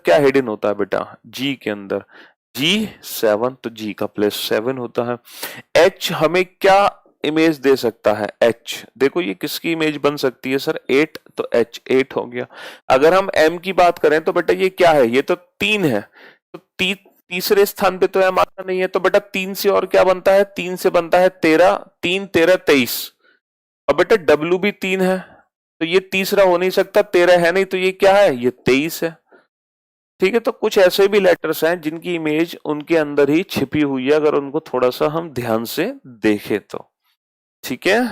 क्या हिडन होता है बेटा, जी के अंदर G7, तो जी का प्लेस 7 होता है। H हमें क्या इमेज दे सकता है, H देखो ये किसकी इमेज बन सकती है सर, 8, तो H 8 हो गया। अगर हम M की बात करें तो बेटा ये क्या है, ये तो 3 है, तो तीसरे स्थान पे तो M आता नहीं है, तो बेटा 3 से और क्या बनता है, 3 से बनता है 13, 3 13 23, और बेटा W भी 3 है, तो ये तीसरा हो नहीं सकता, 13 है नहीं, तो ये क्या है, ये 23 है। ठीक है, तो कुछ ऐसे भी लेटर्स हैं जिनकी इमेज उनके अंदर ही छिपी हुई है, अगर उनको थोड़ा सा हम ध्यान से देखें तो। ठीक है,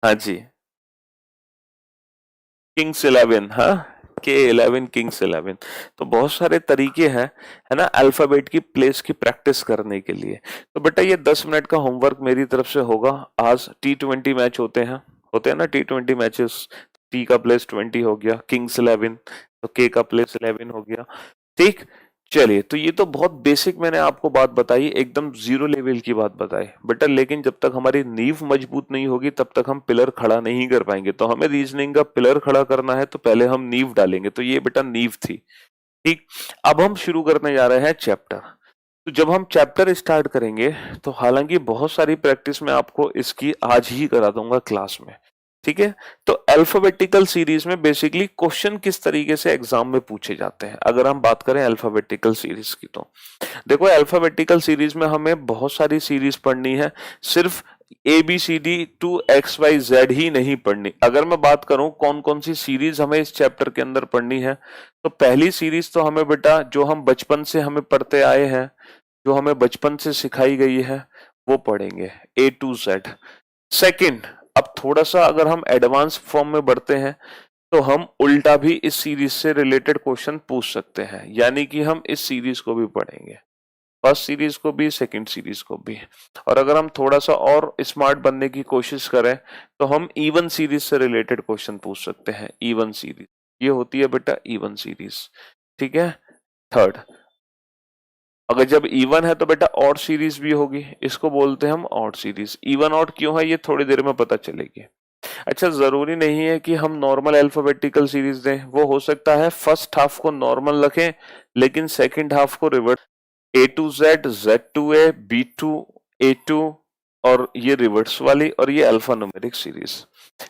हाँ जी, किंग्स 11, हाँ, K11 किंग्स 11। तो बहुत सारे तरीके हैं, है ना, अल्फाबेट की प्लेस की प्रैक्टिस करने के लिए। तो बेटा ये 10 मिनट का होमवर्क मेरी तरफ से होगा। आज T20 मैच होते हैं ना T20 मैचेस, T का प्लेस 20 हो गया, किंग्स 11, तो K का प्लेस 11 हो गया। ठीक, चलिए, तो ये तो बहुत बेसिक मैंने आपको बात बताई, एकदम जीरो लेवल की बात बताई बेटा, लेकिन जब तक हमारी नींव मजबूत नहीं होगी तब तक हम पिलर खड़ा नहीं कर पाएंगे। तो हमें रीजनिंग का पिलर खड़ा करना है तो पहले हम नींव डालेंगे, तो ये बेटा नींव थी। ठीक, अब हम शुरू करने जा रहे हैं चैप्टर। तो जब हम चैप्टर स्टार्ट करेंगे तो हालांकि बहुत सारी प्रैक्टिस मैं आपको इसकी आज ही करा दूंगा क्लास में। ठीक है, तो अल्फाबेटिकल सीरीज में बेसिकली क्वेश्चन किस तरीके से एग्जाम में पूछे जाते हैं, अगर हम बात करें अल्फाबेटिकल सीरीज की, तो देखो अल्फाबेटिकल सीरीज में हमें बहुत सारी सीरीज पढ़नी है, सिर्फ ABCD टू XYZ ही नहीं पढ़नी। अगर मैं बात करूं कौन कौन सी सीरीज हमें इस चैप्टर के अंदर पढ़नी है, तो पहली सीरीज तो हमें बेटा जो हम बचपन से हमें पढ़ते आए हैं, जो हमें बचपन से सिखाई गई है, वो पढ़ेंगे A to Z। सेकंड, अब थोड़ा सा अगर हम एडवांस फॉर्म में बढ़ते हैं तो हम उल्टा भी इस सीरीज से रिलेटेड क्वेश्चन पूछ सकते हैं, यानी कि हम इस सीरीज को भी पढ़ेंगे, फर्स्ट सीरीज को भी, सेकंड सीरीज को भी। और अगर हम थोड़ा सा और स्मार्ट बनने की कोशिश करें तो हम इवन सीरीज से रिलेटेड क्वेश्चन पूछ सकते हैं, इवन सीरीज, ये होती है बेटा इवन सीरीज। ठीक है, थर्ड, अगर जब इवन है तो बेटा ऑड सीरीज भी होगी, इसको बोलते हैं हम ऑड सीरीज। इवन ऑड क्यों है ये थोड़ी देर में पता चलेगी। अच्छा, जरूरी नहीं है कि हम नॉर्मल अल्फाबेटिकल सीरीज दें, वो हो सकता है फर्स्ट हाफ को नॉर्मल रखें लेकिन सेकंड हाफ को reverse, A to Z, Z to A, B to A2, और ये रिवर्स वाली, और ये अल्फा न्यूमेरिक सीरीज।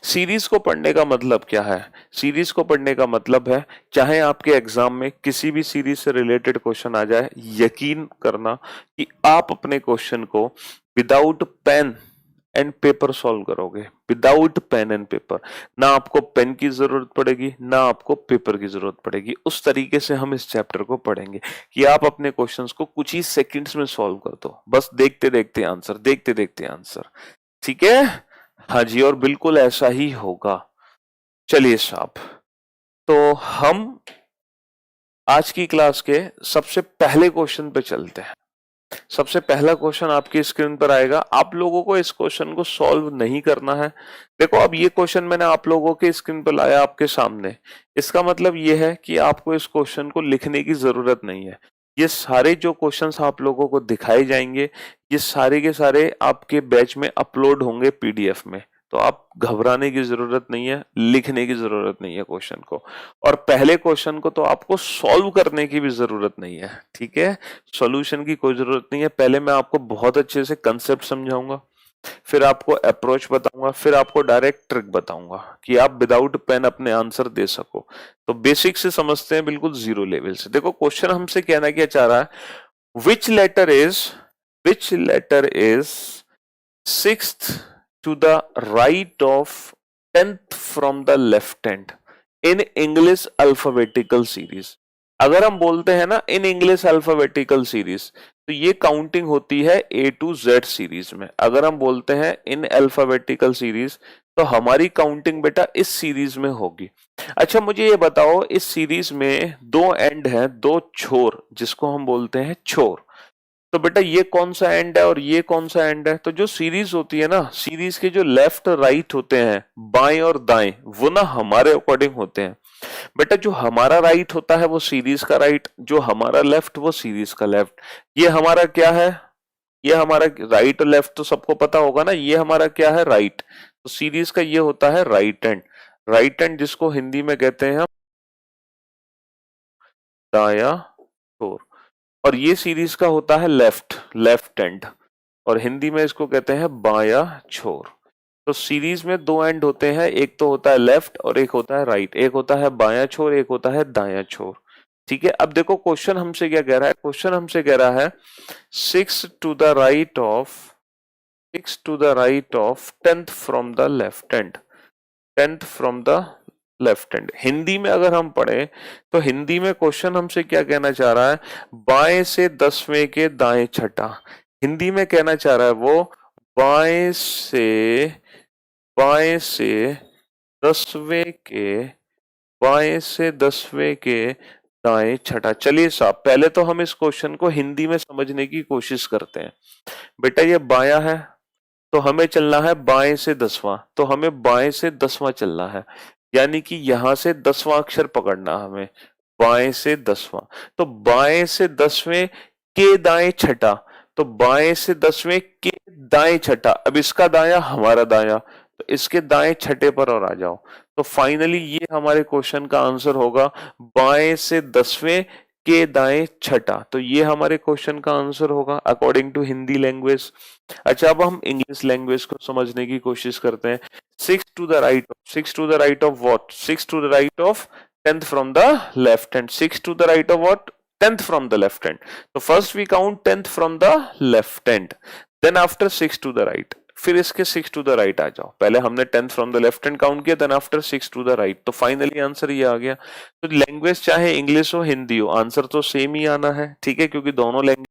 सीरीज को पढ़ने का मतलब क्या है, सीरीज को पढ़ने का मतलब है चाहे आपके एग्जाम में किसी भी सीरीज से रिलेटेड क्वेश्चन आ जाए, यकीन करना कि आप अपने क्वेश्चन को without pen and paper solve करोगे, विदाउट पेन एंड पेपर। ना आपको पेन की जरूरत पड़ेगी ना आपको पेपर की जरूरत पड़ेगी, उस तरीके से हम इस चैप्टर को पढ़ेंगे कि आप अपने क्वेश्चंस को कुछ ही सेकंड्स में सॉल्व कर दो, बस देखते देखते आंसर, देखते देखते आंसर। ठीक है, हाँ जी, और बिल्कुल ऐसा ही होगा। चलिए साहब, तो हम आज की क्लास के सबसे पहले क्वेश्चन पे चलते हैं। सबसे पहला क्वेश्चन आपकी स्क्रीन पर आएगा, आप लोगों को इस क्वेश्चन को सॉल्व नहीं करना है। देखो, अब ये क्वेश्चन मैंने आप लोगों के स्क्रीन पर लाया आपके सामने, इसका मतलब ये है कि आपको इस क्वेश्चन को लिखने की जरूरत नहीं है। ये सारे जो क्वेश्चंस आप लोगों को दिखाए जाएंगे, ये सारे के सारे आपके बैच में अपलोड होंगे PDF में, तो आप घबराने की जरूरत नहीं है, लिखने की जरूरत नहीं है क्वेश्चन को। और पहले क्वेश्चन को तो आपको सॉल्व करने की भी जरूरत नहीं है। ठीक है, सॉल्यूशन की कोई जरूरत नहीं है। पहले मैं आपको बहुत अच्छे से कंसेप्ट समझाऊंगा, फिर आपको अप्रोच बताऊंगा, फिर आपको डायरेक्ट ट्रिक बताऊंगा कि आप विदाउट पेन अपने आंसर दे सको। तो बेसिक से समझते हैं, बिल्कुल जीरो लेवल से। देखो क्वेश्चन हमसे कहना क्या चाह रहा है, which letter is sixth to the right of 10th from the left hand in English alphabetical series। अगर हम बोलते हैं ना इन इंग्लिश अल्फाबेटिकल सीरीज, तो ये काउंटिंग होती है A to Z सीरीज में। अगर हम बोलते हैं इन अल्फाबेटिकल सीरीज, तो हमारी काउंटिंग बेटा इस सीरीज में होगी। अच्छा, मुझे ये बताओ, इस सीरीज में दो एंड है, दो छोर, जिसको हम बोलते हैं छोर, तो बेटा ये कौन सा एंड है और ये कौन सा एंड है। तो जो सीरीज होती है ना, सीरीज के जो लेफ्ट राइट होते हैं, बाएं और दाएं, वो ना हमारे अकॉर्डिंग होते हैं। बेटा जो हमारा राइट होता है वो सीरीज का राइट, जो हमारा लेफ्ट वो सीरीज का लेफ्ट। ये हमारा क्या है, ये हमारा राइट और लेफ्ट तो सबको पता होगा ना, ये हमारा क्या है, राइट। तो सीरीज का ये होता है राइट हैंड, राइट हैंड जिसको हिंदी में कहते हैं हम दाया छोर, और ये सीरीज का होता है लेफ्ट एंड, और हिंदी में इसको कहते हैं बाया छोर। तो सीरीज में दो एंड होते हैं, एक तो होता है लेफ्ट और एक होता है राइट, एक होता है बाया छोर, एक होता है दाया छोर। ठीक है, अब देखो क्वेश्चन हमसे क्या कह रहा है, क्वेश्चन हमसे कह रहा है 6 to the right of 6 to the right of 10th from the left hand, 10th from the left hand. Hindi में अगर हम पढ़े तो हिंदी में क्वेश्चन हमसे क्या कहना चाह रहा है, बाएं से 10वें के दाएं छठा। हिंदी में कहना चाह रहा है वो बाएं से 10वें के बाएं से 10वें के दाएं छठा। चलिए साहब, पहले तो हम इस क्वेश्चन को हिंदी में समझने की कोशिश करते हैं। बेटा ये बाया है तो हमें चलना है बाएं से 10वां, तो हमें बाएं से 10वां चलना है, यानी कि यहां से 10वां अक्षर पकड़ना हमें, बाएं से 10वां। तो बाएं से 10वें के दाएं छठा, तो बाएं से 10वें के दाएं छठा, अब इसका दाया हमारा दाया, तो इसके दाएं छठे पर और आ जाओ। तो फाइनली ये हमारे क्वेश्चन का आंसर होगा बाएं से 10वें के दाएं छठा। तो ये हमारे क्वेश्चन का आंसर होगा अकॉर्डिंग टू हिंदी लैंग्वेज। अच्छा, अब हम इंग्लिश लैंग्वेज को समझने की कोशिश करते हैं। 6 to the right of what? 6 to the right of 10th from the left hand. 6 to the right of what? 10th from the left hand. So first we count 10th from the left hand. Then after 6 to the right. फिर इसके 6 to the right आ जाओ। पहले हमने 10th from the left hand count किया, then after 6 to the right। तो finally answer ये आ गया। तो लैंग्वेज चाहे इंग्लिश हो हिंदी हो, आंसर तो सेम ही आना है, ठीक है, क्योंकि दोनों लैंग्वेज